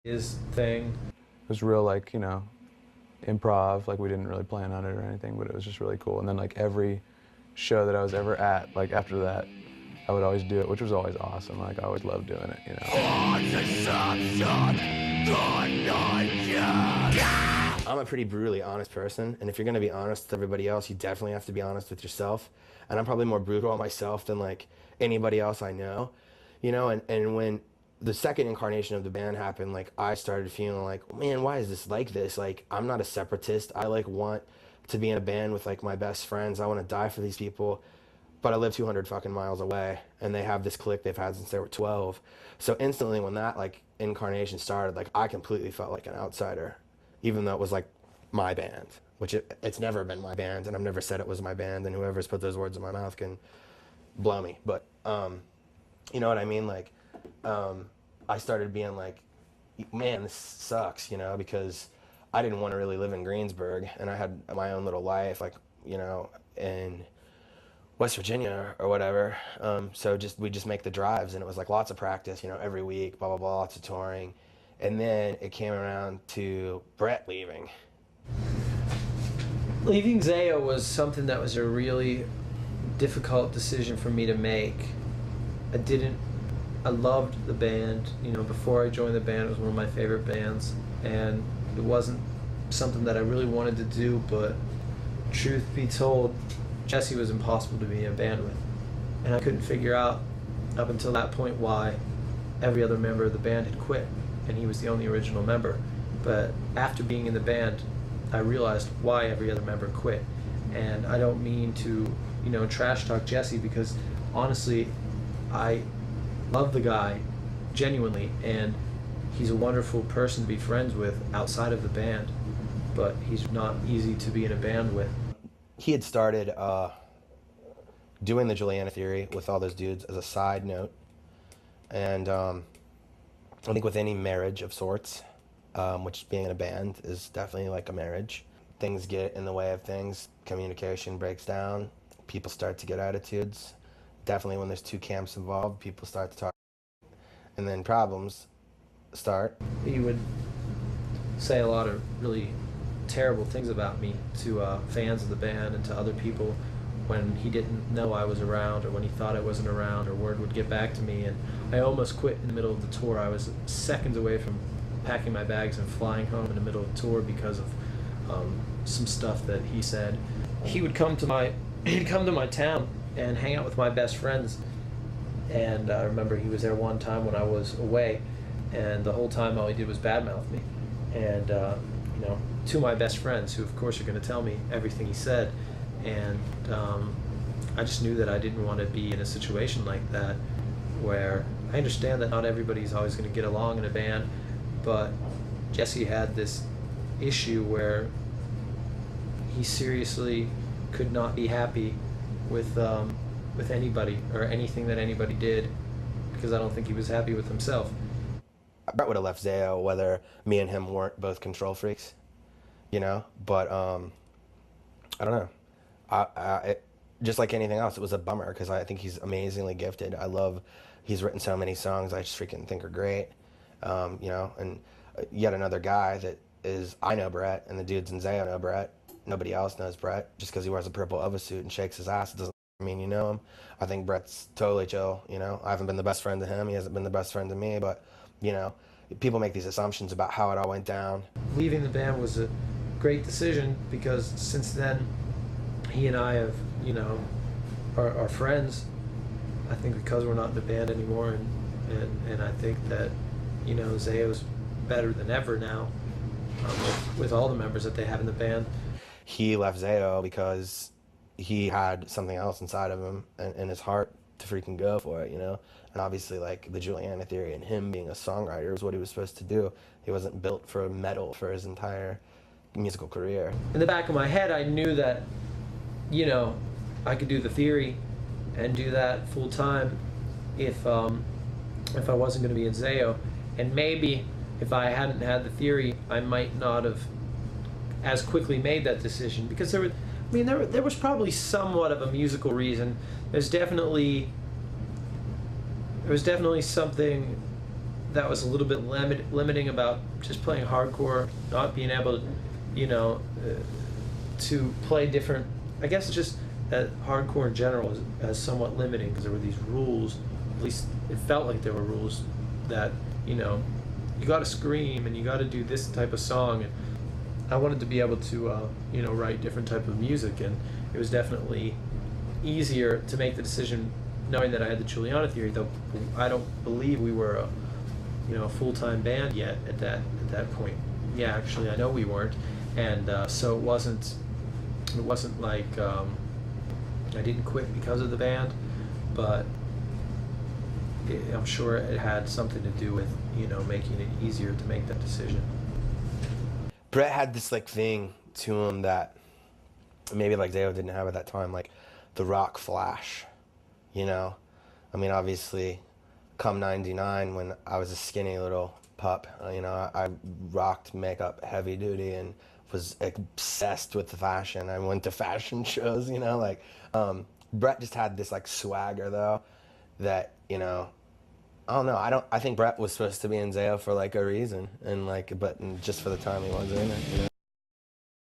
his thing. It was real, like, you know, improv, like we didn't really plan on it or anything, but it was just really cool. And then like every show that I was ever at, like after that, I would always do it, which was always awesome. Like I always loved doing it, you know. I'm a pretty brutally honest person, and if you're gonna be honest with everybody else, you definitely have to be honest with yourself. And I'm probably more brutal on myself than like anybody else I know, you know. And when the second incarnation of the band happened, like I started feeling like, man, why is this like this? Like I'm not a separatist. I like want to be in a band with like my best friends. I want to die for these people, but I live 200 fucking miles away, and they have this clique they've had since they were 12. So instantly when that like incarnation started, like I completely felt like an outsider, even though it was like my band, which it's never been my band, and I've never said it was my band, and whoever's put those words in my mouth can blow me. But you know what I mean? Like I started being like, man, this sucks, you know, because I didn't want to really live in Greensburg, and I had my own little life, like, you know, in West Virginia or whatever. So we just make the drives, and it was like lots of practice, you know, every week, blah, blah, blah, lots of touring. And then it came around to Brett leaving. Leaving Zao was something that was a really difficult decision for me to make. I loved the band, you know, before I joined the band it was one of my favorite bands, and it wasn't something that I really wanted to do, but truth be told, Jesse was impossible to be in a band with. And I couldn't figure out up until that point why every other member of the band had quit, and he was the only original member. But after being in the band, I realized why every other member quit. And I don't mean to, you know, trash talk Jesse, because honestly, I love the guy genuinely, and he's a wonderful person to be friends with outside of the band, but he's not easy to be in a band with. He had started doing the Juliana Theory with all those dudes as a side note, and I think with any marriage of sorts, which being in a band is definitely like a marriage, things get in the way of things, communication breaks down, people start to get attitudes. Definitely when there's two camps involved, people start to talk, and then problems start. He would say a lot of really terrible things about me to fans of the band and to other people when he didn't know I was around, or when he thought I wasn't around, or word would get back to me. And I almost quit in the middle of the tour. I was seconds away from packing my bags and flying home in the middle of the tour because of some stuff that he said. He would come to my town and hang out with my best friends, and I remember he was there one time when I was away, and the whole time all he did was badmouth me, and you know, to my best friends, who of course are going to tell me everything he said. And I just knew that I didn't want to be in a situation like that, where I understand that not everybody's always going to get along in a band, but Jesse had this issue where he seriously could not be happy with anybody or anything that anybody did, because I don't think he was happy with himself. Brett would have left Zao whether me and him weren't both control freaks, you know, but I don't know. Just like anything else, it was a bummer, because I think he's amazingly gifted. He's written so many songs I just freaking think are great, you know. And yet another guy that I know Brett, and the dudes in Zao know Brett. Nobody else knows Brett. Just because he wears a purple Ova suit and shakes his ass, it doesn't mean you know him. I think Brett's totally chill, you know. I haven't been the best friend to him. He hasn't been the best friend to me, but, you know, people make these assumptions about how it all went down. Leaving the band was a great decision, because since then, he and I have, you know, are friends. I think because we're not in the band anymore, and I think that, you know, Zao's better than ever now, with all the members that they have in the band. He left Zao because he had something else inside of him and his heart to freaking go for it, you know? And obviously, like, the Juliana Theory and him being a songwriter was what he was supposed to do. He wasn't built for metal for his entire musical career. In the back of my head, I knew that, you know, I could do the Theory and do that full time if I wasn't going to be in Zao. And maybe if I hadn't had the Theory, I might not have as quickly made that decision, because there was probably somewhat of a musical reason. There was definitely something that was a little bit limiting about just playing hardcore, not being able to, to play different. I guess just that hardcore in general is somewhat limiting because there were these rules. At least it felt like there were rules that you got to scream and you got to do this type of song. And I wanted to be able to write different type of music, and it was definitely easier to make the decision knowing that I had the Juliana theory. Though I don't believe we were a full-time band yet at that point. Yeah, actually, I know we weren't, and so it wasn't like I didn't quit because of the band, but I'm sure it had something to do with making it easier to make that decision. Brett had this like thing to him that maybe like Zao didn't have at that time, like the rock flash. I mean, obviously, come '99 when I was a skinny little pup, I rocked makeup heavy duty and was obsessed with the fashion. I went to fashion shows, Brett just had this like swagger though that, I don't know. I think Brett was supposed to be in Zao for like a reason, and but just for the time he was in it.